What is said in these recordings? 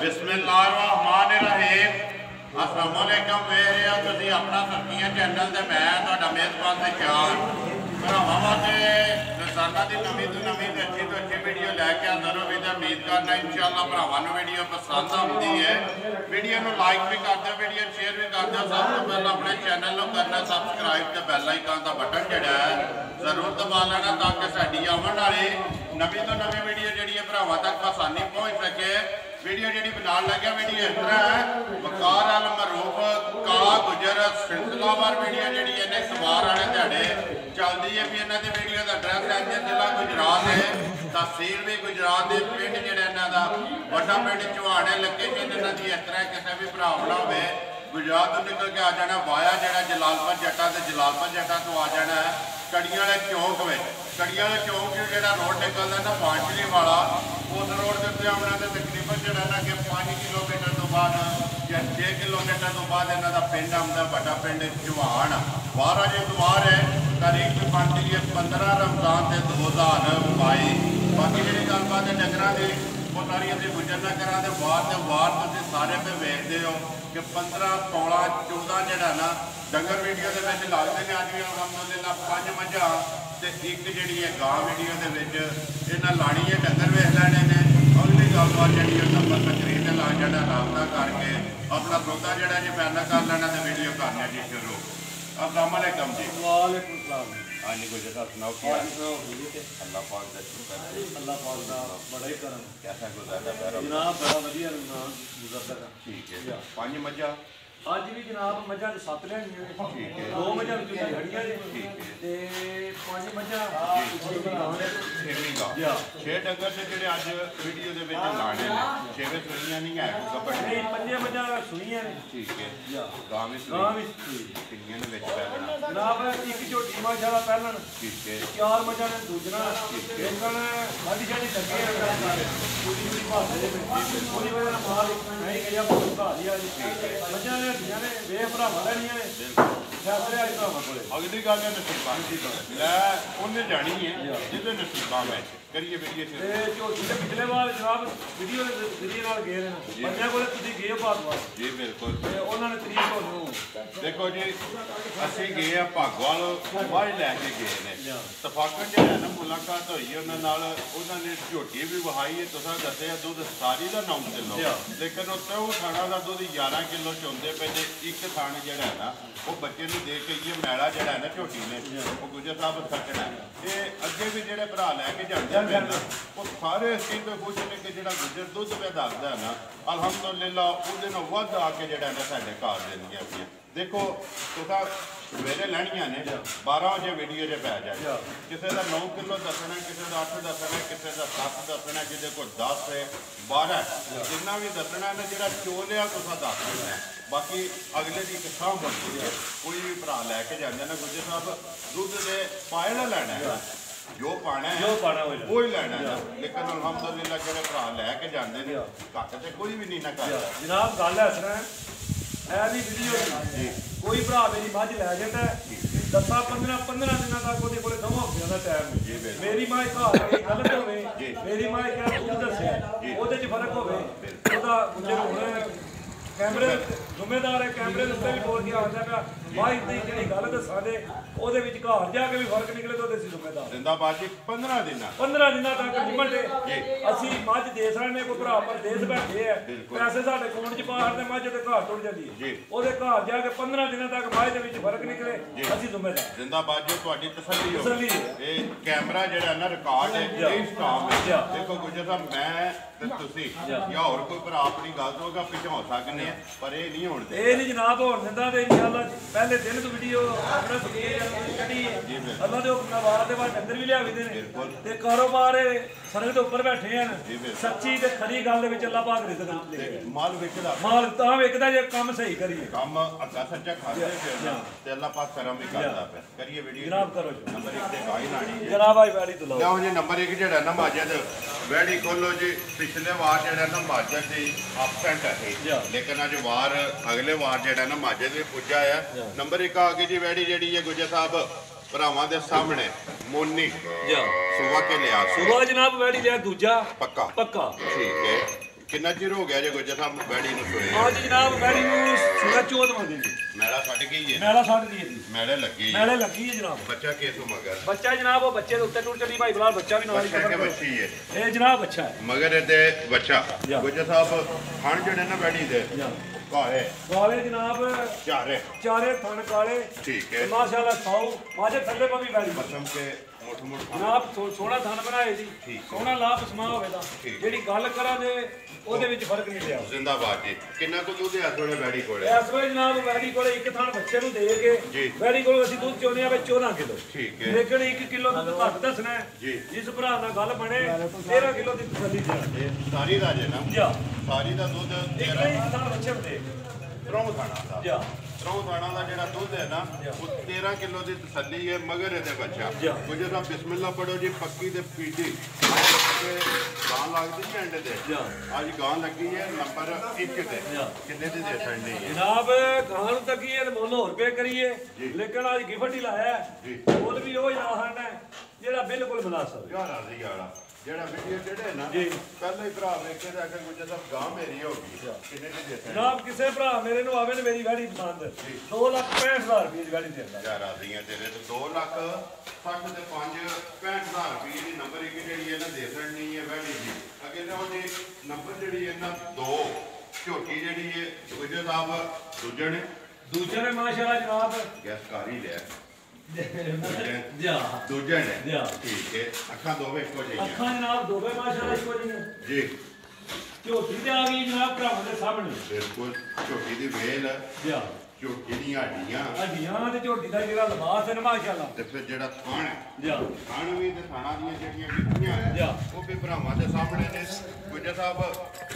बिस्मिल्लाहिर्रहमानिर्रहीम। अस्सलाम वालेकुम। मेरे तुसीं अपना सरकियां चैनल ते मैं तुहाडा मेज़बान ते चार भरावां वास्ते रोज़ाना दी नवीं तो नवीं ते अच्छी वीडियो लैके आंदा रहो। ते उम्मीद करना इंशाअल्लाह भरावां नूं वीडियो पसंद आउंदी है। वीडियो नूं लाइक भी कर दिओ, वीडियो शेयर भी कर दिओ। सब तो पहले अपने चैनल नूं करना सबसक्राइब ते बैल आइकन दा बटन जिहड़ा है जरूर दबा लेना ताकि साडी आउण वाली नवीं तो नवीं वीडियो जिहड़ी है भरावां तक आसानी पहुँच सके। वीडियो जी बनाने लगे वीडियो इस तरह है वकार अल मरूफ का गुजर सिलसिलावार वीडियो जी इन्हें सवार वाले दिहाड़े चलती है भी इन्हों की वीडियो का एड्रैस है जिला गुजरात है, तहसील भी गुजरात के पिंड जो इन्हों का बड़ा पिंड चौहाने लोकेशन इन्हों की इस तरह किसी भी भरावना हो गुजरात तो निकल के आ जाना वाया जरा जलालपुर जट्टा तो जलालपुर जट्टा तो आ जाना है कड़ियां वाले चौक में। कड़ियां वाले चौक जो रोड निकलता ना पांचली वाला उस रोड के उत्ते आना तो तकरीबन जो ना कि 5 किलोमीटर तो बाद या 6 किलोमीटर तो बाद इन्हों का पिंड आता बड़ा पिंड चौहान। 12 जो द्वार है तारीख बनती है 15 रमजान से 2022। बाकी जी गलबात है डंगर की वो सारी अभी गुजर न करा वार तो वार तुम सारे पे वेखते हो कि 15 16 14 जरा ना डंगर वीडियो के लगते हैं। अज भी अलहमदुलिल्लाह 5 मझां तो एक जी है गां वीडियो के इन्हें लानी है डंगर वेख लैने ने। अगली गलबात जी नंबर तकरीर से ला जाना रबता करके अपना सौदा जरा जी पैदा कर लेना तो वीडियो करना जी शुरू। अस्सलाम वालेकुम जी। वालेकुम सलाम। हाँ जी गुजर साहब सुनाओ क्या अल्लाह पाक का शुक्र है। अल्लाह पाक का बड़ा ही करम। कैसा गुजरता है जनाब? बड़ा वधिया गुजरता। ठीक है। 5 मझां अज भी जनाब मझां 7 लियाइयां ने। ठीक है। 2 मझां विचों खड़ियां ने। ठीक है। ते 5 मझां 6 डंगर से जेडे अज वीडियो दे विच लाने ने 6 सुनियां नहीं है कपड़े नहीं 5 मझां सुनियां ने। ठीक है। गां भी किन्नियां ने विच पैणा जनाब एक झोटी माशाअल्लाह पहलन। ठीक है। 4 मझां ने दूजना देखण मझ जानी लगे पूरी भाषा दे विच पूरी वजह नाल माल नहीं गया बहुत भारी आ जी। मझां ने वे भरावां लैणियां ने फैसले वाली भरावां कोले। अगली गल है नसीबां दी लै उन्हें जानी है जिहदे नसीबां विच करिए वीडियो से झोटी के पिछले बार जनाब वीडियो के जरिए नाल गए ने बंदियां कोले तुसीं गए भागवाल जी बिल्कुल उन्होंने तरीक तुहानूं देखो जी असीं गए आ भागवाल मझ लैके गए ने तफाकन जिहड़ा ना मुलाकात हुई उन्हां नाल उन्होंने झोटी भी वहाई है तुसां दस्सिआ दुध सारी दा 9 किलो लेकिन उत्ते वो थाना का दुध 11 किलो चौंदे पे जे एक थान जिहड़ा है ना वो बच्चे नूं देख के ये मैला जिहड़ा है ना झोटी ने वो गुजर साहब सचना ये अगे भी जिहड़े भरा लैके जांदे ने वो सारे इस चीज़ तो खुश ने कि जिहड़ा गुजर दुध पे दसदा है ना अलहमदुलिल्लाह उहदे नाल वध आके जिहड़ा ना साडे घर देंदियां पियां। देखो तुसां सवेरे लैणियां ने 12 बजे वीडियो जे पै जाए किसी का 9 किलो दसना किसी का 8 दसना किसी का 7 दसना किसी को 10 है 12 जिन्ना भी दसना ना जो चोलिया तुसा दस देना बाकी अगले की एक थां बनती है। कोई भी भरा लैके जाते ना गुजर साहब दुध के पायला लैना है जो पाना है वो ही लैना है लेकिन अलहमदुलिल्लाह जो भरा लैके जाते हैं घट तो कोई भी नहीं ना कर जनाब गल इस तरह है भी वीडियो कोई भरा मेरी मझ लै जाता है 10-15 दिनों तक वो 2 हफ्तियों का टाइम मेरी माँ घर गलत हो मेरी माँ क्या दसिया वो फर्क हो कैमरे जिम्मेदार है कैमरे के उत्ते भी बोल के आता पिया माँ इतनी जी गल दसा दे वो घर जाके भी फर्क निकले तो जिम्मेदार 15 दिनों तक लिमट असी मझ दे सकने कोई भरा परदेस बैठे है पैसे साढ़े अकाउंट च बाहर ने मझ तो घर टुट जाती है वो घर जाके 15 दिनों तक मझ के फर्क निकले असी जिम्मेदार जिंदाबाद जो तुहाडी तसल्ली हो कैमरा जिहड़ा ना रिकॉर्ड है ये स्टाफ है देखो गुजर साहब मैं ते तुसी या और कोई भरा अपनी गल तो पिछां सकने पर ये नहीं होने ये नहीं जनाब होने दिंदा ते इंशाअल्लाह पहले दिन तो वीडियो अपना कटी अल्लाह दे हुक्म नाल दे बाद डंगर भी लिया ने ते कारोबार सड़क के ऊपर बैठे हैं सच्ची ते खरी गल दे विच अल्लाह पाक रिज़्क दे माल विकदा माल तां विकदा जे काम सही करिए काम अद्धा सच्चा खाते फिर ते अल्लाह पाक करम भी करदा फिर करिए वीडियो जनाब करो नंबर 1 ते गाई लानी जनाब भाई वैली तो लो जी नंबर 1 जेड़ा ना माजद वैली खोलो जी पिछले वार जेड़ा ना माजद दी अपसेंट है लेकिन अज वार अगले वार जेड़ा ना माजद भी पुजा है नंबर 1 आ गई जी वैली जेड़ी है गुजर साहब भरावां दे सामने मोनी सुबह के लिया सुबह जनाब वैली लिया दूजा पक्का पक्का ठीक है ਕਿੰਨਾ ਚਿਰ ਹੋ ਗਿਆ ਜੇ ਗੁੱਜਰ ਸਾਹਿਬ ਬੈੜੀ ਨੂੰ ਸੋਏ? ਅੱਜ ਜਨਾਬ ਬੈੜੀ ਨੂੰ ਸੁਣਾ 14ਵਾਂ ਦਿਨ ਜੀ। ਮੈਲਾ ਛੱਡ ਗਈ ਹੈ? ਮੈਲਾ ਛੱਡ ਦੀ ਹੈ ਜੀ। ਮੈਲੇ ਲੱਗੀ ਮੈਲੇ ਲੱਗੀ ਹੈ ਜਨਾਬ। ਬੱਚਾ ਕਿਸੋਂ ਮਗਰ? ਬੱਚਾ ਜਨਾਬ ਉਹ ਬੱਚੇ ਦੇ ਉੱਤੇ ਟੁੱਟ ਚੱਲੀ ਭਾਈ ਬਲਾਲ, ਬੱਚਾ ਵੀ ਨਾਲ ਹੀ ਬੱਚਾ ਕਿ ਬੱਚੀ ਹੈ? ਇਹ ਜਨਾਬ ਬੱਚਾ ਹੈ ਮਗਰ ਇਹਦੇ ਬੱਚਾ। ਗੁੱਜਰ ਸਾਹਿਬ ਖਾਣ ਜਿਹੜੇ ਨਾ ਬੈੜੀ ਦੇ ਕਾਲੇ ਕਾਲੇ ਜਨਾਬ, ਚਾਰੇ ਥਣ ਕਾਲੇ। ਠੀਕ ਹੈ ਮਾਸ਼ਾਅੱਲਾ ਖਾਓ ਮਾਝੇ ਥੱਲੇ ਪਾ ਵੀ ਬੈੜੀ ਮਸਮ ਕੇ ਮੋਟ ਮੋਟ ਜਨਾਬ ਸੋਹਣਾ ਥਣ ਬਣਾਏ ਜੀ, ਸੋਹਣਾ ਲਾਭ ਸਮਾ ਹੋਵੇ ਤਾਂ ਜਿਹੜੀ ਗੱਲ ਕਰਾਂ ਦੇ ਉਹਦੇ ਵਿੱਚ ਫਰਕ ਨਹੀਂ ਲਿਆ। ਜ਼ਿੰਦਾਬਾਦ ਜੀ। ਕਿੰਨਾ ਕੁ ਦੁੱਧ ਹੈ ਥੋੜੇ ਬੈੜੀ ਕੋਲੇ? ਇਸ ਵੇਲੇ ਜਨਾਬ ਬੈੜੀ ਕੋਲੇ ਇੱਕ ਥਣ ਬੱਚੇ ਨੂੰ ਦੇ ਕੇ ਬੈੜੀ ਕੋਲ ਅਸੀਂ ਦੁੱਧ ਚੋਣੇ ਆ 14 ਕਿਲੋ। ਠੀਕ ਹੈ। ਲੇਕਿਨ 1 ਕਿਲੋ ਦੁੱਧ ਘੱਟ ਦੱਸਣਾ ਹੈ ਜੀ। ਜਿਸ ਭਰਾ ਨਾਲ ਗੱਲ ਬਣੇ 13 ਕਿਲੋ ਦੀ ਤਸੱਲੀ ਦੇ। ਸਾਰੀ ਦਾ ਜੇ ਨਾ ਜੀ ਸਾਰੀ ਦਾ ਦੁੱਧ ਇੱਕ ਹੀ ਥਣ ਬੱਚੇ ਨੂੰ ਦੇ ਤਰੋਂ ਥਾਣਾ ਦਾ ਜੀ ਤਰੋਂ ਥਾਣਾ ਦਾ ਜਿਹੜਾ ਦੁੱਧ ਹੈ ਨਾ ਉਹ 13 ਕਿਲੋ ਦੀ ਤਸੱਲੀ ਹੈ। ਮਗਰ ਇਹਦੇ ਬੱਚਾ ਕੁਝ ਤਾਂ ਬਿਸਮਿਲ੍ਲਾ ਪੜੋ ਜੀ ਪੱਕੀ ਤੇ ਪੀਟੀ ਗਾਂ ਲੱਗਦੀ ਨਹੀਂ ਐਂਡ ਤੇ ਅੱਜ ਗਾਂ ਲੱਗੀ ਹੈ ਨੰਬਰ 1 ਤੇ। ਕਿੰਨੇ ਦੀ ਦੇ ਛੱਡਣੀ ਹੈ ਜਨਾਬ? ਗਾਂ ਨੂੰ ਤੱਕੀ ਹੈ ਮੁੱਲ ਹੋਰ ਪੇ ਕਰੀਏ ਲੇਕਿਨ ਅੱਜ ਗਿਫਟ ਹੀ ਲਾਇਆ ਮੁੱਲ ਵੀ ਉਹ ਜਾਹਨ ਹੈ ਜਿਹੜਾ ਬਿਲਕੁਲ ਮੁਨਾਸਬ ਯਾਰ ਰਾਜ਼ੀ ਵਾਲਾ ਜਿਹੜਾ ਵੀਡੀਓ ਜਿਹੜੇ ਨਾ ਪਹਿਲਾਂ ਹੀ ਭਰਾ ਵੇਖ ਕੇ ਜਾ ਕੇ ਗੁੱਜਰ ਸਾਹਿਬ ਗਾਂ ਮੇਰੀ ਹੋ ਗਈ। ਕਿੰਨੇ ਦੀ ਦੇ ਛੱਡਣੀ? ਜਨਾਬ ਕਿਸੇ ਭਰਾ ਮੇਰੇ ਨੂੰ ਆਵੇ ਨੇ ਮੇਰੀ ਗਾੜੀ ਪਸੰਦ 2,65,000 ਰੁਪਏ ਦੀ ਗਾੜੀ ਦੇਂਦਾ। ਯਾਰ ਰਾਜ਼ੀਆਂ ਤੇਰੇ ਤੇ 2,60,000 ਤੇ 5,65,000 ਰੁਪਏ ਦੀ ਨੰਬਰ 1 ਜਿਹੜੀ ਹੈ ਨਾ ਦੇ ਛੱਡਣੀ ਹੈ ਵੈੜੀ ਜੀ। ਅੱਗੇ ਤਾਂ ਉਹਦੇ ਨੰਬਰ ਜਿਹੜੀ ਹੈ ਨਾ 2 ਝੋਟੀ ਜਿਹੜੀ ਹੈ ਗੁੱਜਰ ਸਾਹਿਬ ਦੂਜੇ ਨੇ ਮਾਸ਼ਾਅੱਲਾ ਜਨਾਬ ਗੈਸ ਕਰ ਹੀ ਲਿਆ ਜਾ ਦੂਜੇ ਨੇ ਠੀਕ ਹੈ। ਅੱਖਾਂ ਦੋਵੇਂ ਇੱਕੋ ਜਿਹੀਆਂ ਅੱਖਾਂ ਜਨਾਬ ਦੋਵੇਂ ਮਾਸ਼ਾਅੱਲਾ ਇੱਕੋ ਜਿਹੀਆਂ ਜੀ। ਝੋਟੀ ਤੇ ਆ ਗਈ ਜਨਾਬ ਭਰਾਵਾਂ ਦੇ ਸਾਹਮਣੇ ਬਿਲਕੁਲ ਝੋਟੀ ਦੀ ਵੇਲ ਜਾ ਝੋਟੀ ਦੀਆਂ ਹੱਡੀਆਂ ਤੇ ਝੋਟੀ ਦਾ ਜਿਹੜਾ ਲਿਬਾਸ ਹੈ ਨਾ ਮਾਸ਼ਾਅੱਲਾ ਤੇ ਫਿਰ ਜਿਹੜਾ ਥਾਣ ਹੈ ਜਾ ਥਾਣ ਵੀ ਤੇ ਥਾਣਾ ਦੀਆਂ ਜਿਹੜੀਆਂ ਵਿਧੀਆਂ ਹੈ ਉਹ ਵੀ ਭਰਾਵਾਂ ਦੇ ਸਾਹਮਣੇ ਨੇ। ਗੁੱਜਰ ਸਾਹਿਬ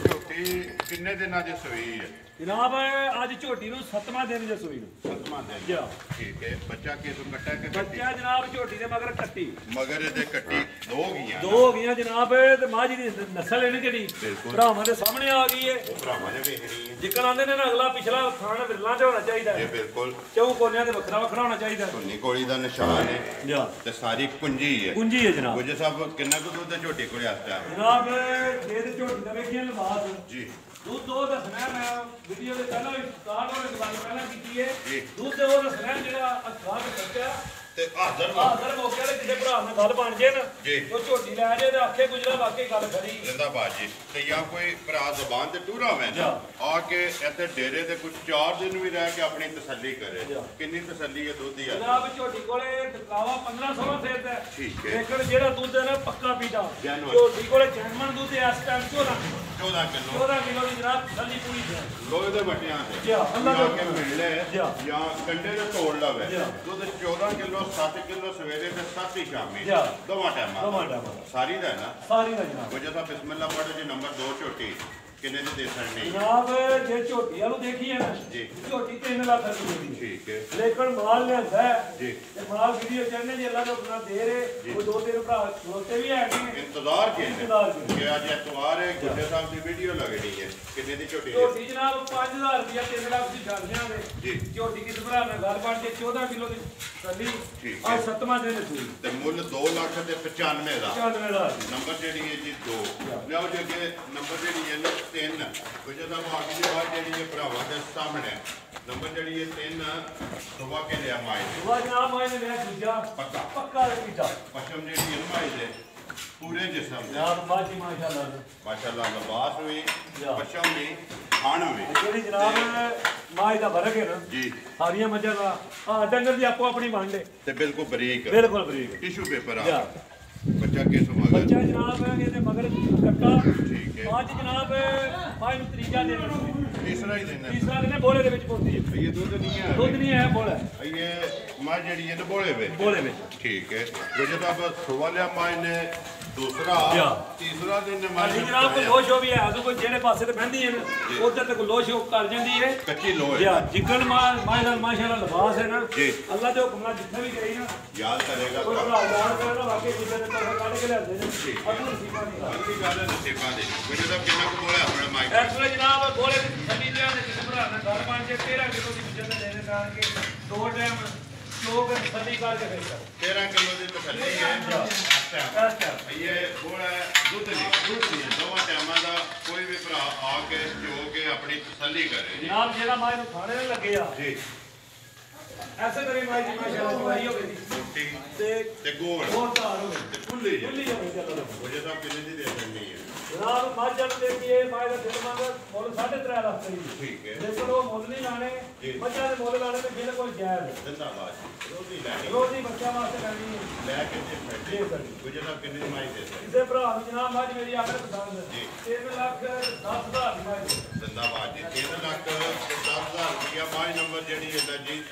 ਝੋਟੀ ਕਿੰਨੇ ਦਿਨਾਂ ਦੀ ਸੂਈ ਹੈ ਜਨਾਬ? ਅੱਜ ਝੋਟੀ ਨੂੰ 7ਵਾਂ ਦਿਨ ਜੇ ਸੂਈ ਨੂੰ। 7ਵਾਂ ਦਿਨ ਜਾ ਠੀਕ ਹੈ। ਬੱਚਾ ਕਿਸੋਂ ਕੱਟਿਆ ਕਿ ਬੱਚਾ ਜਨਾਬ ਝੋਟੀ ਦੇ ਮਗਰ ਕੱਟੀ ਮਗਰ ਇਹਦੇ ਕੱਟੀ ਦੋ ਹੋ ਗਈਆਂ ਜਨਾਬ ਤੇ ਮਾਝੀ ਦੀ ਨਸਲ ਇਹਨੇ ਜਿਹੜੀ ਭਰਾਵਾਂ ਦੇ ਸਾਹਮਣੇ ਆ ਗਈ ਹੈ। ਉਹ ਭਰਾਵਾਂ ਨੇ ਵੇਖਣੀ ਹੈ ਜਿੱਕਣ ਆਂਦੇ ਨੇ ਨਾ ਅਗਲਾ ਪਿਛਲਾ ਥਾਣ ਵਿਰਲਾ ਤੇ ਹੋਣਾ ਚਾਹੀਦਾ ਇਹ ਹੈ। ਬਿਲਕੁਲ ਚੌਂ ਕੋਨਿਆਂ ਦੇ ਵੱਖਰਾ ਵੱਖਰਾ ਹੋਣਾ ਚਾਹੀਦਾ ਹੈ। ਧੁੰਨੀ ਕੋਲੀ ਦਾ ਨਿਸ਼ਾਨ ਹੈ ਜਾ ਤੇ ਸਾਰੀ ਕੁੰਜੀ ਹੈ। ਕੁੰਜੀ ਹੈ ਜਨਾਬ। ਗੁੱਜਰ ਸਾਹਿਬ ਕਿੰਨਾ ਕੁ ਦੁੱਧ ਹੈ ਝੋਟੀ ਕੋਲੇ ਆਸਤਾ? ਜਨਾਬ ਜੇ ਤੇ ਝੋਟੀ ਦਾ ਵੇਖੀਏ ਲਿਬਾਸ ਜੀ ਦੁੱਧ ਉਹ ਦੱਸਣਾ ਮੈਂ ਵੀਡੀਓ ਦੇ ਪਹਿਲਾਂ ਵੀ ਸਟਾਰਟ ਹੋਣ ਤੋਂ ਬਾਅਦ ਪਹਿਲਾਂ ਕੀਤੀ ਹੈ ਜੀ। ਦੁੱਧ ਉਹ ਦੱਸਣਾ ਜਿਹੜਾ ਅਖਾਂ ਤੇ ਸੱਚਾ ਤੇ ਹਾਜ਼ਰ ਹਾਜ਼ਰ ਮੌਕੇ ਤੇ ਕਿਸੇ ਭਰਾ ਨਾਲ ਗੱਲ ਬਣ ਜੇ ਨਾ ਜੀ। ਉਹ ਝੋਟੀ ਲੈ ਜੇ ਤੇ ਆਖੇ ਗੁਜਰਾ ਵਾਕਈ ਗੱਲ ਖਰੀ। ਜ਼ਿੰਦਾਬਾਦ ਜੀ। ਤੇ ਜਾਂ ਕੋਈ ਭਰਾ ਜ਼ਬਾਨ ਤੇ ਟੂਰਾ ਹੋਵੇ ਆ ਕੇ ਇੱਥੇ ਡੇਰੇ ਤੇ ਕੁਝ 4 ਦਿਨ ਵੀ ਰਹਿ ਕੇ ਆਪਣੀ ਤਸੱਲੀ ਕਰੇ। ਕਿੰਨੀ ਤਸੱਲੀ ਹੈ ਦੁੱਧ ਦੀ? ਜਨਾਬ ਝੋਟੀ ਕੋਲੇ ਦਕਾਵਾ 15-16 ਸੇਰ ਦਾ ਠੀਕ ਹੈ। ਲੇਕਿਨ ਜਿਹੜਾ ਦੁੱਧ ਹੈ ਨਾ ਪੱਕਾ ਪੀਦਾ Genuine। ਝੋਟੀ ਕੋਲੇ ਜੈਨੂਇਨ ਦੁੱਧ ਹੈ ਇਸ ਟਾਈਮ 14 ਕਿਲੋ 14 ਕਿਲੋ ਦੀ ਜਨਾਬ ਤਸੱਲੀ ਪੂਰੀ ਹੈ। ਲੋਹੇ ਦੇ ਬੱਟਿਆਂ ਤੇ ਜੀ ਅੱਲਾ ਜਾ ਦੇ ਕੇ ਮਿਲ ਲੈ ਜਾਂ ਕੰਡੇ ਦੇ ਤੋੜ ਲਵੇ ਦੁੱਧ 14 ਕਿਲੋ 7 ਕਿਲੋ ਸਵੇਰੇ ਤੇ 7 ਹੀ ਸ਼ਾਮੀ ਦੋਵਾਂ ਟਾਈਮਾਂ ਸਾਰੀ ਦਾ ਹੈ ਨਾ? ਸਾਰੀ ਦਾ ਜਨਾਬ। ਗੁੱਜਰ ਸਾਹਿਬ ਬਿਸਮਿਲ੍ਲਾ ਪੜੋ ਜੀ। ਨੰਬਰ 2 ਝੋਟੀ ਕਿੰਨੇ ਦੀ ਦੇ ਛੱਡਣੀ? ਜਨਾਬ ਜੇ ਝੋਟੀ ਵਾਲੂ ਦੇਖੀਏ ਨਾ ਜੀ ਝੋਟੀ 3 ਲੱਖ ਰੁਪਏ ਦੀ ਠੀਕ ਹੈ। ਲੇਕਿਨ ਮਾਲ ਲਿਆਂਦਾ ਜੀ ਤੇ ਮਾਲ ਵੀਡੀਓ ਚੜਨੇ ਜੀ ਅੱਲਾ ਦਾ ਆਪਣਾ ਦੇ ਰਹੇ ਉਹ 2-3 ਭਰਾ ਖਲੋਤੇ ਵੀ ਹੈਗੇ ਇੰਤਜ਼ਾਰ ਕੀ ਇੰਤਜ਼ਾਰ ਕੀ ਕਿ ਅੱਜ ਐਤਵਾਰ ਹੈ ਗੁੱਜਰ ਸਾਹਿਬ ਦੀ ਵੀਡੀਓ ਲੱਗਣੀ ਹੈ। ਕਿੰਨੇ ਦੀ ਝੋਟੀ ਹੈ? ਝੋਟੀ ਜਨਾਬ 5000 ਰੁਪਇਆ 3 ਲੱਖ ਦੀ ਛੱਡ ਦਿਆਂਗੇ ਜੀ। ਝੋਟੀ ਕਿਸ ਭਰਾ ਨਾਲ ਗੱਲ ਬਣ ਕੇ 14 ਕਿਲੋ ਦੀ ਕੱਲੀ ਠੀਕ ਆ ਹੈ। 7ਵਾਂ ਦਿਨ ਸੂਈ ਤੇ ਮੁੱਲ 2 ਲੱਖ ਤੇ 95 ਦਾ 95,000 ਨੰਬਰ ਜਿਹੜੀ ਹੈ ਜੀ 2 ਲਿਆਓ ਜੀ ਅੱਗੇ ਨੰਬਰ ਜਿਹੜੀ ਹੈ ਨਾ 3 ਗੁੱਜਰ ਸਾਹਿਬ ਆਗੇ ਦੀ ਬਾਤ ਜਿਹੜੀ ਹੈ ਭਰਾਵਾਂ ਦੇ ਸਾਹਮਣੇ ਨੰਬਰ ਜਿਹੜੀ ਹੈ 3 ਸੁਬਾ ਕੇ ਲਿਆ ਮਾਈ ਨੇ ਉਹ ਜਨਾਬ ਮੈਂ ਨੇ ਦੂਜਾ ਪੱਕਾ ਰਪੀਟਾ ਪਸ਼ਮ ਜਿਹੜੀ ਹੈ ਮਾਈ ਦੇ ਪੂਰੇ ਜਿਸਮ ਦੇ ਜਨਾਬ ਬਾਜੀ ਮਾਸ਼ਾਅੱਲਾ ਮਾਸ਼ਾਅੱਲਾ ਲਿਬਾਸ ਵੀ ਪਸ਼ਮ ਵੀ ਖਾਣ ਵੀ ਜਿਹੜੀ ਜਨਾਬ ਮਾਈ ਦਾ ਫਰਕ ਹੈ ਨਾ ਜੀ ਸਾਰੀਆਂ ਮੱਝਾਂ ਦਾ ਡੰਗਰ ਦੀ ਆਪੋ ਆਪਣੀ ਵੰਡੇ ਤੇ ਬਿਲਕੁਲ ਬਰੀਕ ਬਰੀਕ ਟਿਸ਼ੂ ਪੇਪਰ ਆ ਬੱਚਾ ਕਿਸ ਮਗਰ? ਬੱਚਾ ਜਨਾਬ ਇਹਦੇ ਮਗਰ ਕੱਟਾ ਠੀਕ ਹੈ। ਅੱਜ ਜਨਾਬ ਮਾਈ ਨੂੰ ਤੀਜਾ ਦਿਨ ਤੀਸਰਾ ਹੀ ਦਿਨ ਹੈ। ਤੀਸਰਾ ਦਿਨ ਬੋਲੇ ਦੇ ਵਿੱਚ ਪਹੁੰਚੀ ਹੈ। ਇਹ ਦੁੱਧ ਨਹੀਂ ਹੈ ਦੁੱਧ ਨਹੀਂ ਹੈ ਬੋਲਾ ਇਹ ਮਾਂ ਜਿਹੜੀ ਹੈ ਨਾ ਬੋਲੇ ਵਿੱਚ ਵਿੱਚ ਠੀਕ ਹੈ। ਗੁੱਜਰ ਸਾਹਿਬ ਸੁਬਾ ਲਿਆ ਮਾਂ ਨੇ ਦੂਸਰਾ ਤੀਸਰਾ ਦਿਨ ਮਾਂ ਜੀ ਜਨਾਬ ਕੋਈ ਲੋਸ਼ ਹੋ ਵੀ ਹੈ ਅਗਰ ਕੋਈ ਜਿਹੜੇ ਪਾਸੇ ਤੇ ਬਹਿੰਦੀ ਹੈ ਨਾ ਉਧਰ ਤੇ ਕੋਈ ਲੋਸ਼ ਹੋ ਕਰ ਜਾਂਦੀ ਹੈ ਕੱਚੀ ਲੋਹ ਜੀ ਜਿੱਕਣ ਮਾਂ ਦਾ ਮਾਸ਼ਾਅੱਲਾ ਲਿਬਾਸ ਹੈ ਨਾ ਜੀ ਅੱਲਾ ਦੇ ਹੁਕਮ ਨਾਲ ਜਿੱਥੇ ਵੀ ਗਈ ਨਾ ਯਾਦ ਕਰੇਗਾ ਕੋਈ ਭਰਾ ਯਾਦ ਕਰੇਗਾ ਵਾਕਈ ਜਿੱਦਾਂ ਦੇ ਪੈਸੇ ਕੱਢ ਕੇ ਲਿਆਦੇ ਨੇ ਅਗਰ ਨਸੀਬਾਂ ਦੀ ਗੱਲ ਕੀ ਗੱਲ ਹੈ ਨਸੀਬਾਂ ਦੀ ਗੁੱਜਰ ਸਾਹਿਬ ਕਿੰਨਾ ਕੁ ਬੋਲਿਆ ਆਪਣੇ ਮਾਈਕ ਇਸ ਵੇਲੇ ਜਨਾਬ ਬੋਲੇ ਦੀ ਛੱਡੀ ਲਿਆ ਨੇ ਜਿਸ ਭਰਾ ਨਾਲ ਗੱਲ ਬਣ ਜੇ 13 ਕਿਲੋ ਦੀ ਜਿੱਦਾਂ ਦੇ ਦੇ ਕਰਕੇ 2 ਟਾਈਮ ਚੋਕ ਥੱਲੀ ਕਰਕੇ ਫਿਰ 13 ਕਿਲੋ ਦੀ ਤਸੱਲੀ ਹੈ ਟਾਈਮ ਇਹ ਥੋੜਾ ਦੁੱਧ ਨਹੀਂ ਦੋਵਾਂ ਟਾਈਮਾਂ ਦਾ ਕੋਈ ਵੀ ਭਰਾ ਆ ਕੇ ਜੋ ਕੇ ਆਪਣੀ ਤਸੱਲੀ ਕਰੇ ਜਨਾਬ ਜਿਹੜਾ ਮਾਈ ਨੂੰ ਖਾਣੇ ਨੂੰ ਲੱਗੇ ਆ ਜੀ ਐਸੇ ਕਰੇ ਮਾਈ ਦੀ ਮਾਸ਼ਾਅੱਲਾ ਚਵਾਈ ਹੋ ਗਈ ਰੋਟੀ ਤੇ ਗੋਲ ਬਹੁਤ ਧਾਰ ਹੋ ਗਈ ਤੇ ਖੁੱਲੀ ਖੁੱਲੀ ਹੋ ਗਈ ਚਲੋ ਉਹ ਜਿਹਦਾ ਕਿੰਨੇ ਦੀ ਦੇ ਦਿੰਦੀ ਹੈ ਜਨਾਬ ਮਾਝਾਂ ਦੇ ਕੇ ਮਾਈ ਦਾ ਦਿਲ ਮੰਗ ਮੁੱਲ 3.5 ਲੱਖ ਦੀ ਠੀਕ ਹੈ ਲੇਕਿਨ ਉਹ ਮੁੱਲ ਨਹੀਂ ਲਾਣੇ ਮੱਝਾਂ ਦੇ ਮੁੱਲ ਲਾਣੇ ਤੇ ਬਿਲਕੁਲ ਜਾਇਜ਼ ਜ਼ਿੰਦਾਬਾਦ ਰੋਟੀ ਲੈਣੀ ਰੋਟੀ ਬੱਚਿਆਂ ਵਾਸਤੇ ਲੈਣੀ ਹੈ ਲੈ ਕੇ ਤੇ ਫੈਟੀ ਜੀ ਸਰ ਉਹ ਜਿਹਦਾ ਕਿੰਨੇ ਦੀ ਮਾਈ ਦੇ ਦੇ ਕਿਸੇ ਭਰਾ ਨੂੰ ਜਨਾਬ ਮੱਝ ਮੇਰੀ ਆਖਰ ਪਸੰਦ 3,10,000 ਦੀ ਮੱਝ ਜ਼ਿੰਦਾਬਾਦ ਜੀ 3 ਲੱਖ ਤੇ 10,000 ਰੁਪਇਆ ਮਾਈ ਨੰਬਰ ਜਿਹੜੀ ਹੈ ਜੀ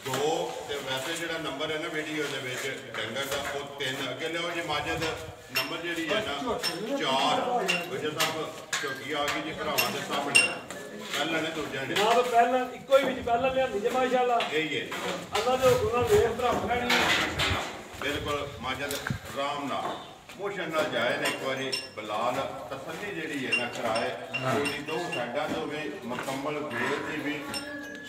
2 ਤੇ ਵੈਸੇ ਜਿਹੜਾ ਨੰਬਰ ਹੈ ਨਾ ਵੀਡੀਓ ਦੇ ਵਿੱਚ ਡੰਗਰ ਦਾ ਉਹ 3 ਅੱਗੇ ਲਿਓ ਜੀ ਮਾਝੇ ਦਾ ਨੰਬਰ ਜਿਹੜੀ ਹੈ ਨਾ 4 ਉਹ ਜਦੋਂ ਚੌਕੀ ਆ ਗਈ ਜੀ ਭਰਾਵਾਂ ਦੇ ਸਾਹਮਣੇ ਪਹਿਲਾਂ ਨੇ ਦੂਜਾ ਨੇ ਜਨਾਬ ਪਹਿਲਾਂ ਇੱਕੋ ਹੀ ਵਿੱਚ ਪਹਿਲਾਂ ਲਿਆਂਦੀ ਜੇ ਮਾਸ਼ਾਅੱਲਾ ਇਹੀ ਹੈ ਅੱਲਾ ਦੇ ਹੁਕਮ ਨਾਲ ਵੇਖ ਭਰਾ ਲੈਣੀ ਬਿਲਕੁਲ ਮਾਝੇ ਦਾ ਆਰਾਮ ਨਾਲ ਮੋਸ਼ਨ ਨਾਲ ਜਾਏ ਨੇ ਇੱਕ ਵਾਰੀ ਬਲਾਲ ਤਸੱਲੀ ਜਿਹੜੀ ਹੈ ਨਾ ਕਰਾਏ ਉਹਦੀ ਦੋ ਸਾਈਡਾਂ ਤੋਂ ਵੀ ਮੁਕੰਮਲ ਵੇਲ ਦੀ ਵੀ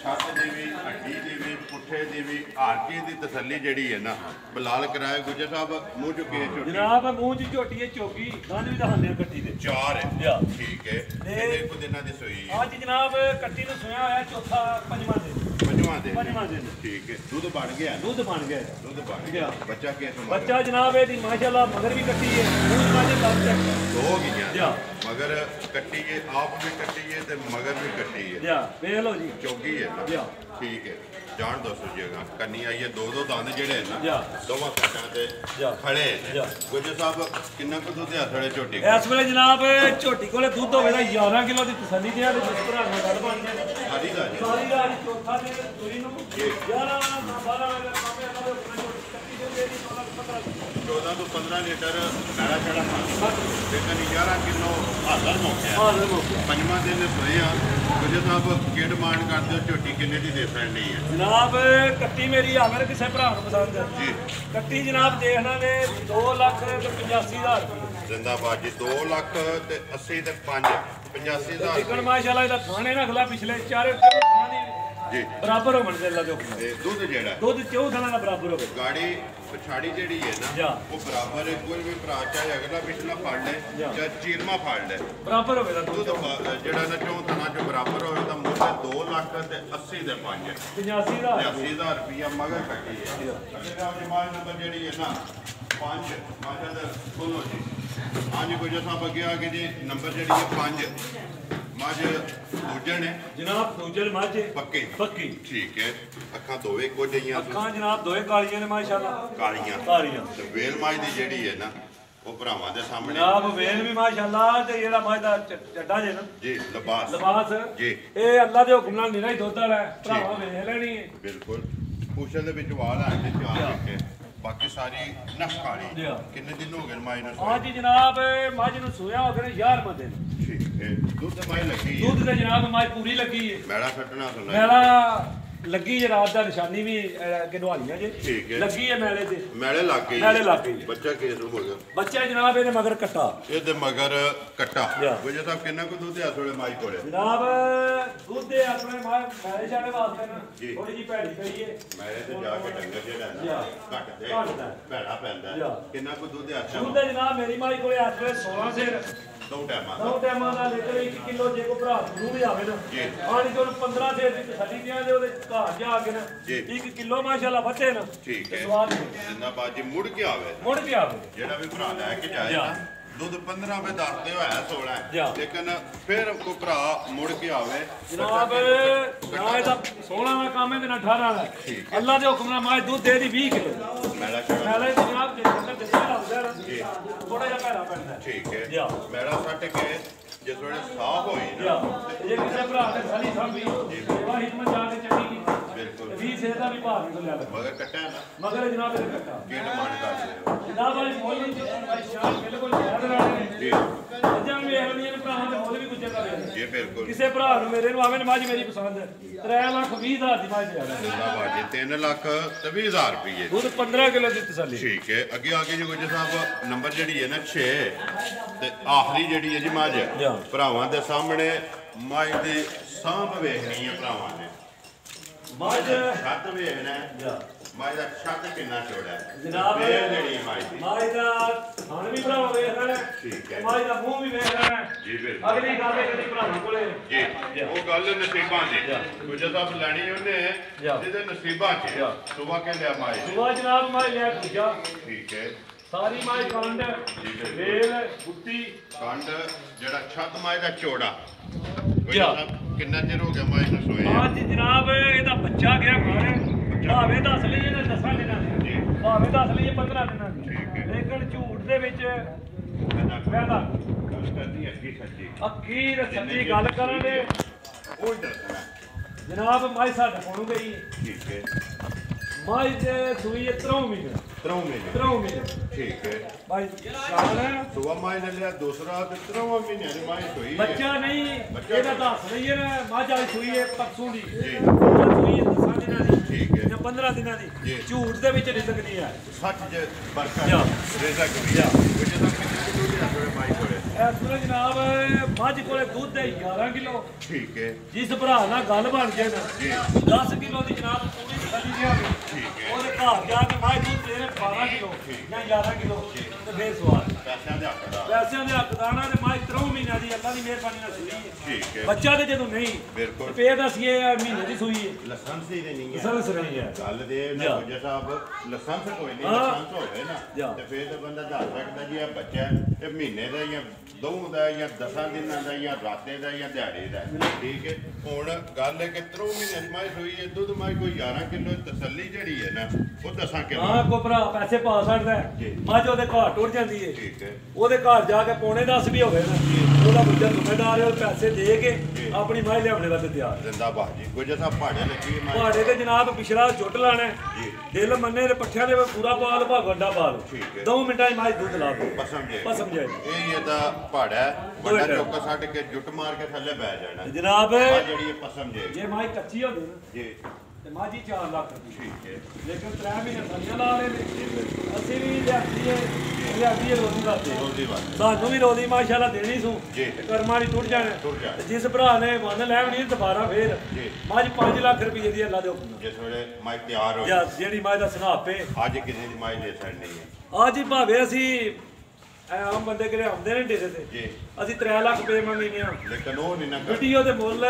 ਛੱਤ ਦੀ ਵੀ ਹੱਡੀ ਦੀ ਵੀ ਪੁੱਠੇ ਦੀ ਵੀ ਆਰਕੀ ਦੀ ਤਸੱਲੀ ਜਿਹੜੀ ਹੈ ਨਾ ਬਲਾਲ ਕਰਾਏ ਗੁੱਜਰ ਸਾਹਿਬ ਮੂੰਹ ਚੁੱਕੇ ਝੋਟੀ ਜਨਾਬ ਮੂੰਹ ਚ ਝੋਟੀ ਹੈ ਚੋਗੀ ਦੰਦ ਵੀ ਦਿਖਾਉਂਦੇ ਆ ਕੱਟੀ ਦੇ 4 ਹੈ ਲਿਆ। ਠੀਕ ਹੈ ਕਿੰਨੇ ਕੁ ਦਿਨਾਂ ਦੀ ਸੋਈ ਹੈ ਅੱਜ ਜਨਾਬ ਕੱਟੀ ਨੂੰ ਸੁਣਿਆ ਹੋਇਆ ਚੌਥਾ ਪੰਜਵਾਂ ਦਿਨ ਪੰਜਵਾਂ ਦਿਨ ਠੀਕ ਹੈ ਦੁੱਧ ਬਣ ਗਿਆ ਦੁੱਧ ਬਣ ਗਿਆ ਦੁੱਧ ਬਣ ਗਿਆ ਬੱਚਾ ਕਿਸ ਨੂੰ ਬੱਚਾ ਜਨਾਬ ਇਹਦੀ ਮਾਸ਼ਾਅੱਲਾ ਮਗਰ ਵੀ ਕੱਟੀ ਹੈ ਮੂੰਹ ਮਾਝੇ ਲੱਗ ਚੱਕ ਦੋ ਗਈਆਂ ਲਿਆ। ਮਗਰ ਕੱਟੀ ਹੈ ਆਪ ਵੀ ਕੱਟੀ ਹੈ ਤੇ ਮਗਰ ਵੀ ਕੱਟੀ ਹੈ ਲਿਆ ਵੇਖ ਲਓ ਜੀ ਚੌਗੀ ਹੈ ਨਾ ਲਿਆ। ਠੀਕ ਹੈ ਜਾਣ ਦੋ ਸੁਝੇਗਾ ਕੰਨੀ ਆਈ ਹੈ ਦੋ ਦੰਦ ਜਿਹੜੇ ਨਾ ਲਿਆ। ਦੋਵਾਂ ਕੱਟਾਂ ਤੇ ਲਿਆ। ਖੜੇ ਲਿਆ। ਗੁੱਜਰ ਸਾਹਿਬ ਕਿੰਨਾ ਕੁ ਦੁੱਧ ਆ ਥੜੇ ਝੋਟੀ ਇਸ ਵੇਲੇ ਜਨਾਬ ਝੋਟੀ ਕੋਲੇ ਦੁੱਧ ਹੋਵੇ ਤਾਂ 11 ਕਿਲੋ ਦੀ ਤਸੱਲੀ ਤੇ ਆ ਤੇ ਜਿਸ ਭਰਾ ਨਾਲ ਗੱਲ ਬਣ ਜਾਏ ਸਾਰੀ ਦਾ ਜੀ ਸਾਰੀ ਰਾਤ ਚੌਥਾ ਦਿਨ ਸੂਰੀ ਨੂੰ 11 12 ਵਜੇ ਕਾਮੇ ਨਾਲ ਕੱਟੀ ਦੇ ਦੀ 14 ਤੋਂ 15 ਲੀਟਰ ਮੈਲਾ ਛੜਾ ਤੇ ਕੰਨੀ 11 ਕਿਲੋ ਹਾਜ਼ਰ ਹੋ ਗਿਆ ਹਾਜ਼ਰ ਹੋ ਗਿਆ ਪੰਜਵਾਂ ਦਿਨ ਸੋਏ ਆ ਗੁੱਜਰ ਸਾਹਿਬ ਕੀ ਡਿਮਾਂਡ ਕਰਦੇ ਹੋ ਝੋਟੀ ਕਿੰਨੇ ਦੀ ਦੇ ਸਕਣੀ ਹੈ ਜਨਾਬ ਕੱਟੀ ਮੇਰੀ ਆਵਰ ਕਿਸੇ ਭਰਾ ਨੂੰ ਪਸੰਦ ਹੈ ਜੀ ਕੱਟੀ ਜਨਾਬ ਦੇਖਣਾ ਨੇ 2,85,000 ਰੁਪਏ ਜ਼ਿੰਦਾਬਾਦ ਜੀ 2 ਲੱਖ ਤੇ 80 ਤੇ 5 85,000 ਟਿਕਣ ਮਾਸ਼ਾਅੱਲਾ ਇਹਦਾ ਖਾਣੇ ਨਾ ਖਲਾ ਪਿਛਲੇ ਚਾਰੇ ਖਾਣਾ ਦੀ ਜੀ ਬਰਾਬਰ ਹੋ ਬਣਦੇ ਅੱਲਾ ਜੋ ਤੇ ਦੁੱਧ ਜਿਹੜਾ ਦੁੱਧ ਚੌ ਖਾਣਾ ਦਾ ਬਰਾਬਰ ਹੋਵੇ ਗਾੜੀ ਪਛਾੜੀ ਜਿਹੜੀ ਹੈ ਨਾ ਜਾ। ਉਹ ਬਰਾਬਰ ਹੈ ਕੋਈ ਵੀ ਭਰਾ ਚਾਹੇ ਅਗਲਾ ਪਿਛਲਾ ਫੜ ਲੈ ਜਾ। ਜਾਂ ਚੀਰਮਾ ਫੜ ਲੈ ਬਰਾਬਰ ਹੋਵੇ ਦਾ ਦੁੱਧ ਜਿਹੜਾ ਨਾ ਚੋਂ ਥਣਾ ਚ ਬਰਾਬਰ ਹੋਵੇ ਤਾਂ ਮੁੱਲ 2 ਲੱਖ ਤੇ 80 ਦੇ 5 85,000 80,000 ਰੁਪਇਆ ਮਗਰ ਕੱਟੀ ਹੈ ਅਗਲਾ ਜਮਾਨ ਨੰਬਰ ਜਿਹੜੀ ਹੈ ਨਾ 5 ਦਾ ਬੋਲੋ ਜੀ ਹਾਂਜੀ ਗੁਜਰ ਸਾਹਿਬ ਅੱਗੇ ਆ ਕੇ ਜੀ ਨੰਬਰ ਜਿਹੜੀ ਹੈ 5 ਮੱਝ ਦੂਜੇ ਨੇ ਜਨਾਬ ਦੂਜੇ ਮਾਝੇ ਪੱਕੇ ਪੱਕੀ ਠੀਕ ਹੈ ਅੱਖਾਂ ਦੋਵੇਂ ਇੱਕੋ ਜਿਹੀਆਂ ਅੱਖਾਂ ਜਨਾਬ ਦੋਏ ਕਾਲੀਆਂ ਨੇ ਮਾਸ਼ਾਅੱਲਾ ਕਾਲੀਆਂ ਕਾਲੀਆਂ ਤੇ ਵੇਲ ਮਾਝ ਦੀ ਜਿਹੜੀ ਹੈ ਨਾ ਉਹ ਭਰਾਵਾਂ ਦੇ ਸਾਹਮਣੇ ਜਨਾਬ ਵੇਲ ਵੀ ਮਾਸ਼ਾਅੱਲਾ ਤੇ ਜਿਹੜਾ ਮਾਝ ਦਾ ਚੱਡਾ ਜੇ ਨਾ ਜੀ ਲਿਬਾਸ ਲਿਬਾਸ ਜੀ ਇਹ ਅੱਲਾ ਦੇ ਹੁਕਮ ਨਾਲ ਨਿਰਾ ਹੀ ਦੁੱਧ ਵਾਲਾ ਹੈ ਭਰਾਵਾਂ ਵੇਖ ਲੈਣੀ ਹੈ ਬਿਲਕੁਲ ਪੂਛਲ ਦੇ ਵਿੱਚ ਵਾਲ ਆ ਤੇ ਚਾਰ ਰੱਖੇ ਬਾਕੀ ਸਾਰੀ ਨਸ਼ ਕਾਲੀ ਕਿੰਨੇ ਦਿਨ ਹੋ ਗਏ ਮਾਈ ਨੂੰ ਅੱਜ ਜਨਾਬ ਮੱਝ ਨੂੰ ਸੋਇਆ ਹੋ ਗਏ 11 ਦਿਨ ਠੀਕ ਹੈ ਦੁੱਧ ਮਾਈ ਲੱਗੀ ਹੈ ਦੁੱਧ ਤੇ ਜਨਾਬ ਮੱਝ ਪੂਰੀ ਲੱਗੀ ਹੈ ਮੈਲਾ ਸੱਟਣਾ ਸੁਣਾ ਮੈਲਾ ਲੱਗੀ ਜੇ ਰਾਤ ਦਾ ਨਿਸ਼ਾਨੀ ਵੀ ਗਨਵਾਲੀਆਂ ਜੇ ਠੀਕ ਹੈ ਲੱਗੀ ਹੈ ਮੈਲੇ ਤੇ ਮੈਲੇ ਲੱਗ ਗਈ ਮੈਲੇ ਲੱਗ ਗਈ ਬੱਚਾ ਕਿਸ ਨੂੰ ਹੋ ਗਿਆ ਬੱਚਾ ਜਨਾਬ ਇਹਦੇ ਮਗਰ ਕੱਟਾ ਇਹਦੇ ਮਗਰ ਕੱਟਾ ਲਿਆ। ਗੁਜਰ ਸਾਹਿਬ ਕਿੰਨਾ ਕੁ ਦੁੱਧ ਆ ਥੋੜੇ ਮਾਈ ਕੋਲੇ ਜਨਾਬ ਦੁੱਧ ਦੇ ਆਪਣੇ ਮੈਲੇ ਛਾੜੇ ਵਾਸਤੇ ਨਾ ਜੀ। ਥੋੜੀ ਜੀ ਭੈੜੀ ਪਈ ਹੈ ਮੈਲੇ ਤੇ ਜਾ ਕੇ ਡੰਗਰ ਜਿਹੜਾ ਨਾ ਲਿਆ। ਘੱਟ ਦੇ ਘੱਟਦਾ। ਭੈੜਾ ਪੈਂਦਾ ਲਿਆ। ਕਿੰਨਾ ਕੁ ਦੁੱਧ ਆ ਦੁੱਧ ਦੇ ਜਨਾਬ ਮੇਰੀ ਮਾਈ ਕੋਲੇ ਇਸ ਵੇਲੇ 16 ਸਿਰ ਦੋ ਟਾਈਮਾਂ ਦੋ ਟਾਈਮਾਂ ਦਾ ਲੀਟਰ 1 ਕਿਲੋ ਜੇ ਕੋ ਭਰਾ ਨੂੰ ਵੀ ਆਵੇ ਨਾ ਜੀ। ਆਣੀ ਤੋਂ 15 ਸਿਰ ਦੀ ਤਸੱਲੀ ਪਿਆ ਦੇ ਉਹਦੇ ਘਰ ਜਾ ਕੇ ਨਾ ਜੀ। 1 ਕਿਲੋ ਮਾਸ਼ਾਅੱਲਾ ਵੱਧੇ ਨਾ ਠੀਕ ਤੇ ਹੈ ਸਵਾਦ ਜਿੰਦਾਬਾਦ ਜੀ ਮੁੜ ਕੇ ਆਵੇ ਮੁੜ ਕੇ ਆਵੇ ਜਿਹੜਾ ਵੀ ਭਰਾ ਲੈ ਕੇ ਜਾਏ ਜਾ। ਨਾ ਦੁੱਧ 15 ਰੁਪਏ ਦੱਸਦੇ ਹੋਇਆ 16 ਜਾ। ਲੇਕਿਨ ਫਿਰ ਕੋਈ ਭਰਾ ਮੁੜ ਕੇ ਆਵੇ ਜਨਾਬ ਨਾ ਇਹਦਾ 16 ਦਾ ਕੰਮ ਹੈ ਤੇ ਨਾ 18 ਦਾ ਅੱਲਾ ਦੇ ਹੁਕਮ ਨਾਲ ਮਾਝ ਦੁੱਧ ਦੇ ਦੀ 20 ਕਿਲੋ ਮੈਲਾ ਛੜਾ ਨਾਲੇ ਜਨਾਬ ਦੇ ਅੰਦਰ ਦੱਸਿਆ ਲੱਗਦਾ ਥੋੜਾ ਜਿਹਾ ਘੈਰਾ ਪੈਂਦਾ ਠੀਕ ਹੈ ਜਾ। ਮੈਲਾ ਸੱਟ ਕੇ ਜਿਸ ਵੇਲੇ ਸਾਫ਼ ਹੋਈ ਨਾ ਜੇ ਕਿਸੇ ਭਰਾ ਨੇ ਸਾਲੀ ਸਾਂਭੀ ਸੇਵਾ ਹਿਕਮਤ ਜਾ ਕੇ ਚੰਗੀ ਕੀਤੀ ਬਿਲਕੁਲ 20 ਸਿਰ ਦਾ ਵੀ ਭਾਰ ਨਿਕਲ ਲਿਆ ਮਗਰ ਕੱਟਿਆ ਨਾ ਮਗਰ ਜਨਾਬ ਇਹ ਕੱਟਾ ਕੀ ਡਿਮਾਂਡ ਕਰਦੇ ਹੋ ਜਨਾਬ ਵਾਲੀ ਮੋਲੀ ਸ਼ਾਨ ਬਿਲਕੁਲ ਯਾਦ ਰਹਿਣੇ ਜੀ ਜਾਂ ਮੇਹਰਨੀਆਂ ਨੇ ਭਰਾਵਾਂ ਦੇ ਮੁੱਲ ਵੀ ਗੁੱਜਰ ਦਾ ਵੇਖ ਜੀ ਬਿਲਕੁਲ ਕਿਸੇ ਭਰਾ ਨੂੰ ਮੇਰੇ ਨੂੰ ਆਵੇ ਨਮਾਜ਼ ਮੇਰੀ ਪਸੰਦ ਹੈ 3,20,000 ਦੀ ਮਾਝ ਲਿਆ ਜਿੰਦਾਬਾਦ ਜੀ 3 ਲੱਖ ਤੇ 20,000 ਰੁਪਏ ਦੁੱਧ 15 ਕਿਲੋ ਦੀ ਤਸੱਲੀ ਠੀਕ ਹੈ ਅੱਗੇ ਆ ਕੇ ਜੀ ਗੁੱਜਰ ਸਾਹਿਬ ਨੰਬਰ ਜਿਹੜੀ ਹੈ ਨਾ 6 ਤੇ ਆਖਰੀ ਜਿਹੜੀ ਹੈ ਜੀ ਮੱਝ ਜਾ। ਭਰਾਵਾਂ ਦੇ ਸਾਹਮਣੇ ਮੱਝ ਦੀ ਸਾਂਭ ਵੇਖਣੀ ਹੈ ਭਰਾਵਾਂ ਨੇ ਮੱਝ ਛੱਤ ਵੇਖਣਾ ਹੈ, ਜਾ। ਮਾਈ ਦਾ ਛੱਤ ਕਿੰਨਾ ਚੌੜਾ ਹੈ ਜਨਾਬ ਫੇਰ ਜਿਹੜੀ ਮਾਈ ਦੀ ਮਾਈ ਦਾ ਹਣ ਵੀ ਭਰਾਵਾ ਵੇਖ ਲੈਣਾ ਠੀਕ ਹੈ ਮਾਈ ਦਾ ਮੂੰਹ ਵੀ ਵੇਖ ਲੈਣਾ ਜੀ ਬਿਲਕੁਲ ਅਗਲੀ ਗੱਲ ਹੈ ਜਿਹੜੀ ਭਰਾਵਾਂ ਕੋਲੇ ਜੀ ਉਹ ਗੱਲ ਨਸੀਬਾਂ ਦੀ ਗੁਜਰ ਸਾਹਿਬ ਲੈਣੀ ਉਹਨੇ ਜਿਹਦੇ ਨਸੀਬਾਂ 'ਚ ਸੁਬਾ ਕੇ ਲਿਆ ਮਾਈ ਸੁਬਾ ਜਨਾਬ ਮਾਈ ਲਿਆ ਦੂਜਾ ਠੀਕ ਹੈ ਸਾਰੀ ਮਾਈ ਕੰਡ ਵੇਲ ਬੁੱਤੀ ਕੰਡ ਜਿਹੜਾ ਛੱਤ ਮਾਈ ਦਾ ਚੌੜਾ ਗੁਜਰ ਸਾਹਿਬ ਕਿੰਨਾ ਚਿਰ ਹੋ ਗਿਆ ਮਾਈ ਨੂੰ ਸੋਏ ਅੱਜ ਜਨਾਬ ਇਹਦਾ ਬੱਚਾ ਗਿਆ ਘਰ ਭਾਵੇਂ ਦੱਸ ਲਈਏ ਨਾ 10 ਦਿਨਾਂ ਦੀ ਭਾਵੇਂ ਦੱਸ ਲਈਏ 15 ਦਿਨਾਂ ਦੀ ਲੇਕਿਨ ਝੂਠ ਦੇ ਵਿੱਚ ਫਾਇਦਾ ਗੱਲ ਕਰਦੀ ਅੱਗੀ ਸੱਚੀ ਅੱਗੀ ਤੇ ਸੱਚੀ ਗੱਲ ਕਰਾਂਗੇ ਉਹ ਦੱਸਣਾ ਜਨਾਬ ਮਾਈ ਸਾਡੇ ਕੋਲੋਂ ਗਈ ਠੀਕ ਹੈ ਮਾਈ ਤੇ ਸੂਈ 3 ਮਹੀਨੇ 3 ਮਹੀਨੇ 3 ਮਹੀਨੇ ਠੀਕ ਹੈ ਮਾਈ ਸ਼ਾਨ ਸੁਬਾ ਮਾਈ ਨੇ ਲਿਆ ਦੂਸਰਾ ਤੇ 3 ਮਹੀਨੇ ਦੀ ਮਾਈ ਹੋਈ ਬੱਚਾ ਨਹੀਂ ਇਹਦਾ ਦੱਸ ਲਈਏ ਨਾ ਮਾਝ ਵਾਲੀ ਸੂਈ ਹੈ ਪਰਸੋਂ ਦੀ ਜੀ ਸੂਈ 10 ਦਿਨਾਂ ਦੀ ਠੀਕ ਹੈ ਜਾਂ 15 ਦਿਨਾਂ ਦੀ ਜੀ। ਝੂਠ ਦੇ ਵਿੱਚ ਰਿਜ਼ਕ ਨਹੀਂ ਹੈ ਸੱਚ ਜੇ ਬਰਕਤ ਜਾ। ਰਿਜ਼ਕ ਵੀ ਆ ਗੁਜਰ ਸਾਹਿਬ ਕਿੰਨੇ ਕਿਲੋ ਦੀ ਆਪਣੇ ਮਾਈ ਕੋਲੇ ਇਸ ਵੇਲੇ ਜਨਾਬ ਮੱਝ ਕੋਲੇ ਦੁੱਧ ਹੈ 11 ਕਿਲੋ ਠੀਕ ਹੈ ਜਿਸ ਭਰਾ ਨਾਲ ਗੱਲ ਬਣ ਜੇ ਨਾ ਜੀ 10 ਕਿਲੋ ਦੀ ਜਨਾਬ ਪੂਰੀ ਥੱਲੀ ਲਿਆਵੇ ਠੀਕ ਹੈ ਉਹਦੇ ਘਰ ਜਾ ਕੇ ਮਾਈ ਦੁੱਧ ਦੇ 12 ਕਿਲੋ ਜਾਂ 11 ਕਿਲੋ ਤੇ ਫੇਰ ਸਵਾਲ ਪੈਸਿਆਂ ਦੇ ਹੱਕਦਾਰ ਪੈਸਿਆਂ ਦੇ ਹੱਕਦਾਰਾਂ ਤੇ ਮਾਈ 3 ਮਹੀਨਿਆਂ ਦੀ ਅੱਲਾ ਦੀ ਮਿਹਰਬਾਨੀ ਨਾਲ ਸੂਈ ਹੈ ਠੀਕ ਹੈ ਬੱਚਾ ਤੇ ਜਦੋਂ ਨਹੀਂ ਬਿਲਕੁਲ ਫੇਰ ਦੱਸੀਏ ਮਹੀਨੇ ਦੀ ਸੂਈ ਹੈ ਲਾਇਸੈਂਸ ਹੀ ਨਹੀਂ ਹੈ ਸਰਵਿਸ ਨਹੀਂ ਹੈ ਗੱਲ ਦੇ ਨਾ ਗੁਜਰ ਸਾਹਿਬ ਲਾਇਸੈਂਸ ਕੋਈ ਨਹੀਂ ਹਾਂ। ਲਾਇਸੈਂਸ ਹੋਵੇ ਜਾ। ਨਾ ਤੇ ਫੇਰ ਤਾਂ ਬੰਦਾ ਦੱਸ ਸਕਦਾ ਜੀ ਇਹ ਬੱਚਾ ਹੈ, ਇਹ ਮਹੀਨੇ ਦਾ ਜਾਂ 2 ਦਾ ਜਾਂ 10 ਦਿਨਾਂ ਦਾ ਜਾਂ ਰਾਤੇ ਦਾ ਜਾਂ ਦਿਹਾੜੇ ਦਾ ਠੀਕ ਹੈ ਹੁਣ ਗੱਲ ਹੈ ਕਿ 3 ਮਹੀਨੇ ਦੀ ਮਾਈ ਹੋਈ ਹੈ ਦੁੱਧ ਮਾਈ ਕੋਈ 11 ਕਿਲੋ ਤਸੱਲੀ ਜਿਹੜੀ ਹੈ ਨਾ ਉਹ 10 ਕਿਲੋ ਹਾਂ ਕੋ ਭਰਾ ਪੈਸੇ ਪਾ ਸਕਦਾ ਹੈ। ਜੀ। ਮੱਝ ਉਹਦੇ ਘਰ ਟੁੱਟ ਜਾਂਦੀ ਹੈ ਠੀਕ ਹੈ ਉਹਦੇ ਘਰ ਜਾ ਕੇ ਪੌਣੇ 10 ਵੀ ਹੋਵੇ ਨਾ ਉਹਦਾ ਬੱਚਾ ਜ਼ਿੰਮੇਦਾਰ ਹੈ ਉਹ ਪੈਸੇ ਦੇ ਕੇ ਆਪਣੀ ਮਾਈ ਲਿਆਉਣੇ ਵਾਸਤੇ ਤਿਆਰ ਜ਼ਿੰਦਾਬਾਦ ਜੀ ਗੁਜਰ ਸਾਹਿਬ ਪਹਾੜੇ ਲੱਗੀ ਮਾਈ ਤੁਹਾਡੇ ਤੇ ਜਨਾਬ ਪਿਛਲਾ ਜੁੱਟ ਲਾਣਾ ਹੈ। ਜੀ ਦਿਲ ਮੰਨੇ ਤੇ ਪੱਠਿਆਂ ਦੇ ਵਿੱਚ ਪੂਰਾ ਪਾਲ ਭਾਗ ਵੱਡਾ ਪਾਲ ਠੀਕ ਹੈ 2 ਮਿੰਟਾਂ 'ਚ ਮਾਈ ਦੁੱਧ ਲਾ ਦੋ ਪਸਮ ਜੇ ਪਸਮ ਜਾਏ ਇਹ ਇਹਦਾ ਪਹਾੜਾ ਹੈ, ਵੱਡਾ ਚੌਕਾ ਛੱਡ ਕੇ ਜੁੱਟ ਮਾਰ ਕੇ ਥੱਲੇ ਬਹਿ ਜਾਣਾ ਜਨਾਬ ਆ ਜਿਹੜੀ ਇਹ ਪਸਮ ਜੇ ਜੇ ਮਾਈ ਕੱਚੀ ਹੋਵੇ ਨਾ ਜੀ ਤੇ ਮਾਝੀ 4 ਲੱਖ ਦੀ ਠੀਕ ਹੈ ਲੇਕਿਨ 3 ਮਹੀਨੇ ਸਾਡੀਆਂ ਲਾ ਰਹੇ ਨੇ ਅਸੀਂ ਵੀ ਲਿਆਂਦੀ ਹੈ ਰੋਜ਼ੀ ਵਾਸਤੇ ਰੋਜ਼ੀ ਬਾਤ ਸਾਨੂੰ ਵੀ ਰੋਜ਼ੀ ਮਾਸ਼ਾਅੱਲਾ ਦੇਣੀ ਸੂ ਜੀ। ਕਰਮਾਂ ਦੀ ਟੁੱਟ ਜਾਣਾ ਟੁੱਟ ਜਾਣਾ। ਤੇ ਜਿਸ ਭਰਾ ਨੇ ਮੰਨ ਲੈਣੀ ਦੁਬਾਰਾ ਫੇਰ ਜੀ। ਮੱਝ 5 ਲੱਖ ਰੁਪਏ ਦੀ ਅੱਲਾ ਦੇ ਹੁਕਮ ਨਾਲ। ਜਿਸ ਵੇਲੇ ਮਾਈ ਤਿਆਰ ਹੋ ਜਾਂ ਜਿਹੜੀ ਮੱਝ ਦਾ ਸਨਾਪੇ ਅੱਜ ਕਿਸੇ ਦੀ ਮਾਈ ਦੇ ਛੱਡਣੀ ਹੈ ਅੱਜ ਹੀ ਭਾਵੇਂ ਅਸੀਂ ਆਮ ਬੰਦੇ ਕਿਹੜੇ ਆਉਂਦੇ ਨੇ ਡੇਰੇ ਤੇ ਜੀ ਅਸੀਂ 3 ਲੱਖ ਰੁਪਏ ਮੰਗੀਆਂ ਲੇਕਿਨ ਉਹ ਨਹੀਂ ਨਾ ਕਰ ਵੀਡੀਓ ਦੇ ਮੁੱਲ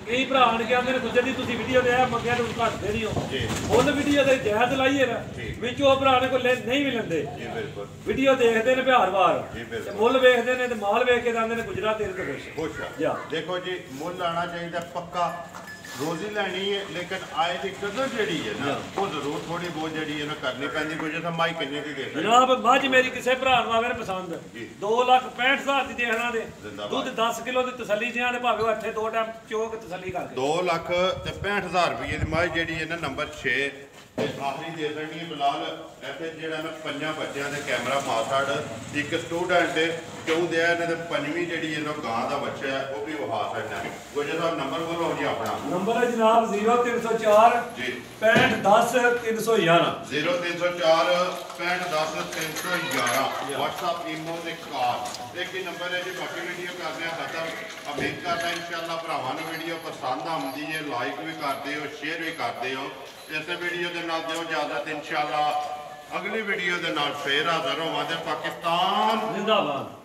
ਕਈ ਭਰਾ ਆਣ ਕੇ ਆਉਂਦੇ ਨੇ ਦੂਜੇ ਦੀ ਤੁਸੀਂ ਵੀਡੀਓ ਦੇ ਆ ਮੰਗਿਆ ਤੁਸੀਂ ਘੱਟਦੇ ਨਹੀਂ ਹੋ ਜੀ ਮੁੱਲ ਵੀਡੀਓ ਦੇ ਜਾਇਜ਼ ਲਾਈਏ ਨਾ ਠੀਕ। ਵਿੱਚ ਉਹ ਭਰਾ ਨੇ ਕੋਈ ਨਹੀਂ ਵੀ ਲੈਂਦੇ ਜੀ ਬਿਲਕੁਲ ਵੀਡੀਓ ਦੇਖਦੇ ਨੇ ਬਿਹਾਰ ਵਾਰ ਜੀ ਬਿਲਕੁਲ। ਤੇ ਮੁੱਲ ਵੇਖਦੇ ਨੇ ਤੇ ਮਾਲ ਵੇਖ ਕੇ ਜਾਂਦੇ ਨੇ ਗੁਜਰਾਤ ਤੇਰੇ ਤੇ ਖੁਸ਼ ਖੁਸ਼ ਜਾ। ਆ ਦੇਖੋ ਜੀ ਮੁੱਲ ਆਣਾ ਚਾਹੀਦਾ ਪੱਕਾ ਰੋਜ਼ੀ ਲੈਣੀ ਹੈ ਲੇਕਿਨ ਆਏ ਦੀ ਕਦਰ ਜਿਹੜੀ ਹੈ ਨਾ ਉਹ ਜ਼ਰੂਰ ਥੋੜੀ ਬਹੁਤ ਜਿਹੜੀ ਹੈ ਨਾ ਕਰਨੀ ਪੈਂਦੀ ਕੋਈ ਜਿਹਾ ਮਾਈ ਕਿੰਨੇ ਦੀ ਦੇ ਸਕਦੀ ਜਨਾਬ ਮੱਝ ਮੇਰੀ ਕਿਸੇ ਭਰਾ ਨੂੰ ਆਵੇ ਨਾ ਪਸੰਦ ਜੀ। 2,65,000 ਦੀ ਦੇਖਣਾ ਦੇ ਜ਼ਿੰਦਾਬਾਦ। ਦੁੱਧ 10 ਕਿਲੋ ਦੀ ਤਸੱਲੀ ਜਿਹਾਂ ਦੇ ਭਾਵੇਂ ਉਹ ਇੱਥੇ 2 ਟਾਈਮ ਚੋਕ ਤਸੱਲੀ ਕਰਕੇ 2,65,000 ਰੁਪਏ ਦੀ ਮਾਈ ਜਿਹੜੀ ਹੈ ਨਾ ਨੰਬਰ 6 ਤੇ ਆਖਰੀ ਦੇ ਦੇਣੀ ਹੈ ਬਲਾਲ ਇੱਥੇ ਜਿਹੜਾ ਨਾ 5 ਬੱਚਿਆਂ ਦੇ ਕੈਮਰਾ ਮਾਸੜ ਇੱਕ ਸਟੂਡੈਂਟ ਕਿਉਂ ਦਿਆ ਇਹਨਾਂ ਦੇ 5ਵੀਂ ਜਿਹੜੀ ਹੈ ਨਾ ਗਾਂ ਦਾ ਬੱਚਾ ਹੈ ਉਹ ਵੀ ਵਹਾ ਸਕਦਾ ਗੁਜਰ ਸਾਹਿਬ ਨੰਬਰ ਬੋਲੋ ਜੀ ਆਪਣਾ ਨੰਬਰ ਹੈ ਜਨਾਬ 0304 ਜੀ 6510 311 0304 6510 311 WhatsApp ਈਮੋ ਤੇ ਕਾਲ ਇੱਕ ਹੀ ਨੰਬਰ ਹੈ ਜੀ ਬਾਕੀ ਵੀਡੀਓ ਕਰਦੇ ਆ ਖਤਮ ਉਮੀਦ ਕਰਦਾ ਇਨਸ਼ਾਅੱਲਾ ਭਰਾਵਾਂ ਨੂੰ ਵੀਡੀਓ ਪਸੰਦ ਆਉਂਦੀ ਹੈ ਲਾਈਕ ਵੀ ਕਰਦੇ ਹੋ ਸ਼ੇਅਰ ਵੀ ਕਰਦੇ ਹੋ ਇਸੇ ਵੀਡੀਓ ਦੇ ਨਾਲ ਦਿਓ ਇਜਾਜ਼ਤ ਇਨਸ਼ਾਅੱਲਾ ਅਗਲੀ ਵੀਡੀਓ ਦੇ ਨਾਲ ਫੇਰ ਹਾਜ਼ਰ ਹੋਵਾਂਗੇ ਪਾਕਿਸਤਾਨ ਜ਼ਿੰਦਾਬਾਦ